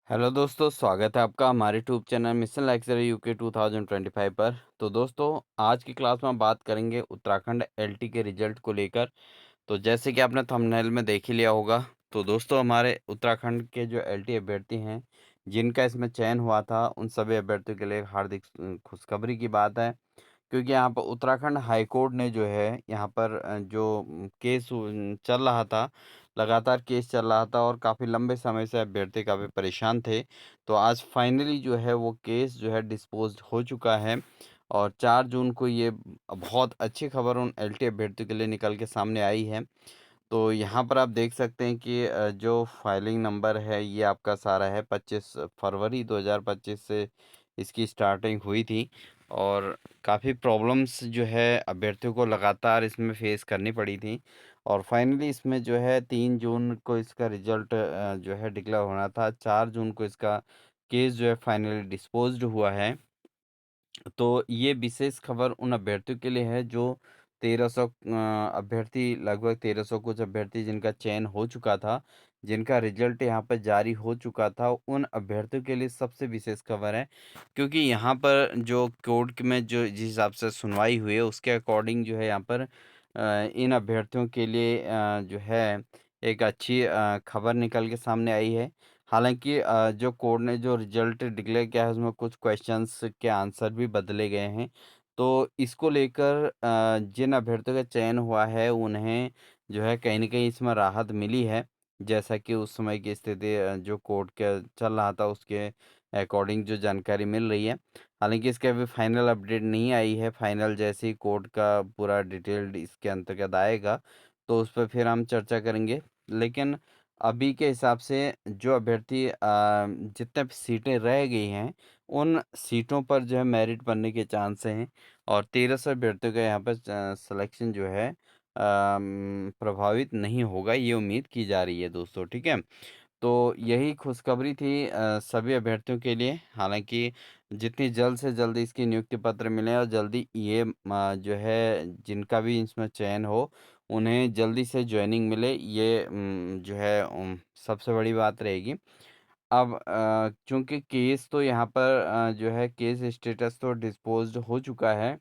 Hello दोस्तों, स्वागत है आपका हमारे YouTube channel mission lecture UK 2025 पर। तो दोस्तों, आज की क्लास में हम बात करेंगे उत्तराखंड एलटी के रिजल्ट को लेकर। तो जैसे कि आपने थंबनेल में देख ही लिया होगा, तो दोस्तों हमारे उत्तराखंड के जो एलटी अभ्यर्थी हैं, जिनका इसमें चयन हुआ था, उन सभी अभ्यर्थियों के लिए हार्दिक खुशखबरी की बात है। क्योंकि यहाँ पर उत्तराखंड हाई कोर्ट ने जो है यहाँ पर जो केस चल रहा था, लगातार केस चल रहा था और काफ़ी लंबे समय से अभ्यर्थी काफ़ी परेशान थे। तो आज फाइनली जो है वो केस जो है डिस्पोज्ड हो चुका है और 4 जून को ये बहुत अच्छी खबर उन एलटी अभ्यर्थियों के लिए निकल के सामने आई है। तो यहाँ पर आप देख सकते हैं कि जो फाइलिंग नंबर है ये आपका सारा है 25 फरवरी 2025 से इसकी स्टार्टिंग हुई थी और काफ़ी प्रॉब्लम्स जो है अभ्यर्थियों को लगातार इसमें फेस करनी पड़ी थी। और फाइनली इसमें जो है 3 जून को इसका रिजल्ट जो है डिक्लेयर होना था। 4 जून को इसका केस जो है फाइनली डिस्पोज्ड हुआ है। तो ये विशेष खबर उन अभ्यर्थियों के लिए है जो 1300 अभ्यर्थी, लगभग 1300 कुछ अभ्यर्थी जिनका चयन हो चुका था, जिनका रिजल्ट यहाँ पर जारी हो चुका था, उन अभ्यर्थियों के लिए सबसे विशेष खबर है। क्योंकि यहाँ पर जो कोर्ट में जो जिस हिसाब से सुनवाई हुई है उसके अकॉर्डिंग जो है यहाँ पर इन अभ्यर्थियों के लिए जो है एक अच्छी खबर निकल के सामने आई है। हालाँकि जो कोर्ट ने जो रिज़ल्ट डिक्लेयर किया है उसमें कुछ क्वेश्चन्स के आंसर भी बदले गए हैं। तो इसको लेकर जिन अभ्यर्थियों का चयन हुआ है उन्हें जो है कहीं न कहीं इसमें राहत मिली है। जैसा कि उस समय की स्थिति जो कोर्ट का चल रहा था उसके अकॉर्डिंग जो जानकारी मिल रही है। हालाँकि इसके अभी फाइनल अपडेट नहीं आई है। फाइनल जैसे ही कोर्ट का पूरा डिटेल्ड इसके अंतर्गत आएगा तो उस पे फिर हम चर्चा करेंगे। लेकिन अभी के हिसाब से जो अभ्यर्थी जितने सीटें रह गई हैं, उन सीटों पर जो है मेरिट बनने के चांस हैं और 1300 अभ्यर्थियों का यहाँ पर सिलेक्शन जो है प्रभावित नहीं होगा, ये उम्मीद की जा रही है दोस्तों, ठीक है? तो यही खुशखबरी थी सभी अभ्यर्थियों के लिए। हालाँकि जितनी जल्द से जल्द इसकी नियुक्ति पत्र मिले और जल्दी ये जो है जिनका भी इसमें चयन हो, उन्हें जल्दी से जॉइनिंग मिले, ये जो है सबसे बड़ी बात रहेगी। अब चूँकि केस तो यहाँ पर जो है केस स्टेटस तो डिस्पोज़्ड हो चुका है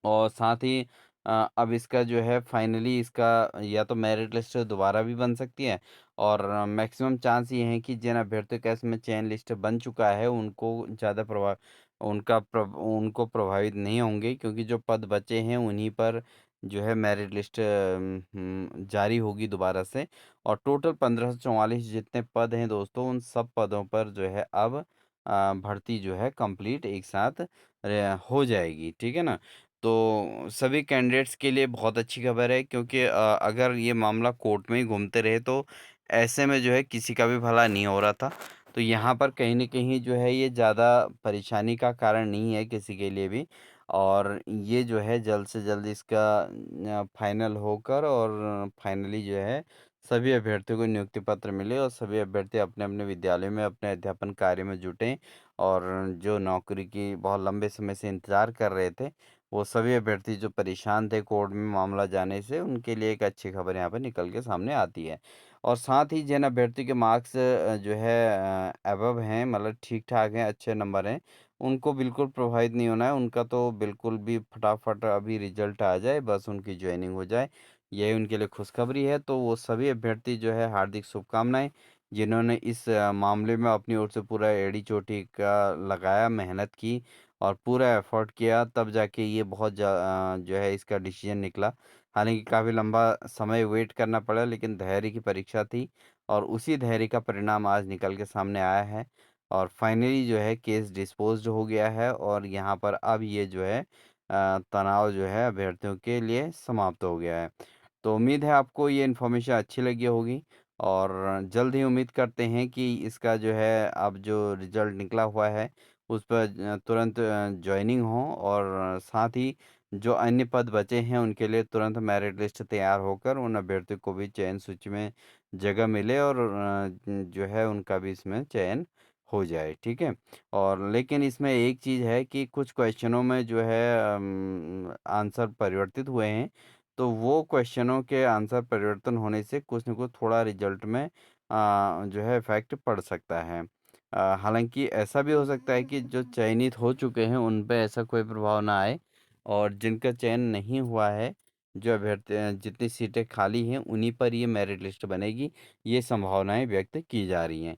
और साथ ही अब इसका जो है फाइनली इसका या तो मेरिट लिस्ट दोबारा भी बन सकती है और मैक्सिमम चांस ये हैं कि जिन अभ्यर्थियों का इसमें चयन लिस्ट बन चुका है उनको ज़्यादा उनको प्रभावित नहीं होंगे, क्योंकि जो पद बचे हैं उन्हीं पर जो है मेरिट लिस्ट जारी होगी दोबारा से। और टोटल 1544 जितने पद हैं दोस्तों, उन सब पदों पर जो है अब भर्ती जो है कंप्लीट एक साथ हो जाएगी, ठीक है ना? तो सभी कैंडिडेट्स के लिए बहुत अच्छी खबर है, क्योंकि अगर ये मामला कोर्ट में ही घूमते रहे तो ऐसे में जो है किसी का भी भला नहीं हो रहा था। तो यहाँ पर कहीं न कहीं जो है ये ज़्यादा परेशानी का कारण नहीं है किसी के लिए भी और ये जो है जल्द से जल्द इसका फाइनल होकर और फाइनली जो है सभी अभ्यर्थियों को नियुक्ति पत्र मिले और सभी अभ्यर्थी अपने-अपने विद्यालय में अपने अध्यापन कार्य में जुटें और जो नौकरी की बहुत लंबे समय से इंतज़ार कर रहे थे, वो सभी अभ्यर्थी जो परेशान थे कोर्ट में मामला जाने से, उनके लिए एक अच्छी खबर यहाँ पे निकल के सामने आती है। और साथ ही जिन अभ्यर्थी के मार्क्स जो है अबव हैं, मतलब ठीक-ठाक हैं, अच्छे नंबर हैं, उनको बिल्कुल प्रभावित नहीं होना है। उनका तो बिल्कुल भी फटाफट अभी रिज़ल्ट आ जाए, बस उनकी जॉइनिंग हो जाए, यही उनके लिए खुशखबरी है। तो वो सभी अभ्यर्थी जो है हार्दिक शुभकामनाएँ, जिन्होंने इस मामले में अपनी ओर से पूरा एड़ी-चोटी का लगाया, मेहनत की और पूरा एफ़र्ट किया, तब जाके ये जो है इसका डिसीज़न निकला। हालाँकि काफ़ी लंबा समय वेट करना पड़ा, लेकिन धैर्य की परीक्षा थी और उसी धैर्य का परिणाम आज निकल के सामने आया है और फाइनली जो है केस डिस्पोज़्ड हो गया है और यहाँ पर अब ये जो है तनाव जो है अभ्यर्थियों के लिए समाप्त हो गया है। तो उम्मीद है आपको ये इन्फॉर्मेशन अच्छी लगी होगी और जल्द ही उम्मीद करते हैं कि इसका जो है अब जो रिज़ल्ट निकला हुआ है उस पर तुरंत जॉइनिंग हो और साथ ही जो अन्य पद बचे हैं उनके लिए तुरंत मेरिट लिस्ट तैयार होकर उन अभ्यर्थियों को भी चयन सूची में जगह मिले और जो है उनका भी इसमें चयन हो जाए, ठीक है? और लेकिन इसमें एक चीज़ है कि कुछ क्वेश्चनों में जो है आंसर परिवर्तित हुए हैं, तो वो क्वेश्चनों के आंसर परिवर्तन होने से कुछ न कुछ थोड़ा रिजल्ट में जो है इफ़ेक्ट पड़ सकता है। हालाँकि ऐसा भी हो सकता है कि जो चयनित हो चुके हैं उन पे ऐसा कोई प्रभाव ना आए और जिनका चयन नहीं हुआ है, जो अभ्यर्थी जितनी सीटें खाली हैं उन्हीं पर ये मेरिट लिस्ट बनेगी, ये संभावनाएँ व्यक्त की जा रही हैं।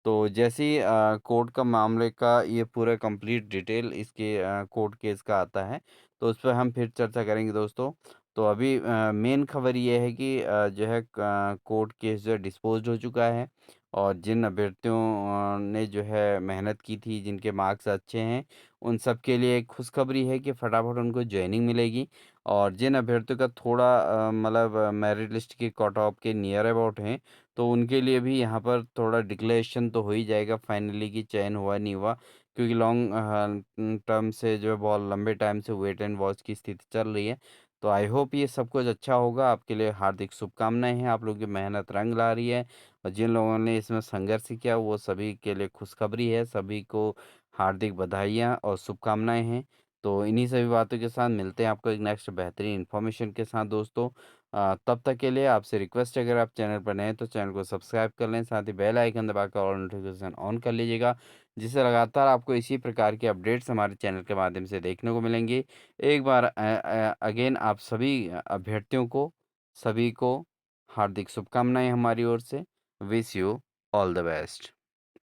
तो जैसे ही कोर्ट का मामले का ये पूरा कंप्लीट डिटेल इसके कोर्ट केस का आता है, तो उस पे हम फिर चर्चा करेंगे दोस्तों। तो अभी मेन खबर ये है कि जो है कोर्ट केस जो है डिस्पोज़्ड हो चुका है और जिन अभ्यर्थियों ने जो है मेहनत की थी, जिनके मार्क्स अच्छे हैं, उन सब के लिए एक खुशखबरी है कि फटाफट उनको जॉइनिंग मिलेगी और जिन अभ्यर्थियों का थोड़ा मतलब मेरिट लिस्ट की कट ऑफ के नियर अबाउट हैं, तो उनके लिए भी यहाँ पर थोड़ा डिक्लेरेशन तो हो ही जाएगा फाइनली कि चयन हुआ नहीं हुआ। क्योंकि लॉन्ग टर्म से जो है बहुत लंबे टाइम से वेट एंड वॉच की स्थिति चल रही है। तो आई होप ये सब कुछ अच्छा होगा। आपके लिए हार्दिक शुभकामनाएँ हैं। आप लोगों की मेहनत रंग ला रही है और जिन लोगों ने इसमें संघर्ष किया वो सभी के लिए खुशखबरी है। सभी को हार्दिक बधाइयाँ और शुभकामनाएँ हैं। तो इन्हीं सभी बातों के साथ मिलते हैं आपको एक नेक्स्ट बेहतरीन इन्फॉर्मेशन के साथ दोस्तों। तब तक के लिए आपसे रिक्वेस्ट है, अगर आप चैनल पर नए हैं तो चैनल को सब्सक्राइब कर लें, साथ ही बेल आइकन दबाकर ऑल नोटिफिकेशन ऑन कर लीजिएगा, जिससे लगातार आपको इसी प्रकार के अपडेट्स हमारे चैनल के माध्यम से देखने को मिलेंगे। एक बार अगेन आप सभी अभ्यर्थियों को, सभी को हार्दिक शुभकामनाएँ हमारी ओर से। Wish you all the best.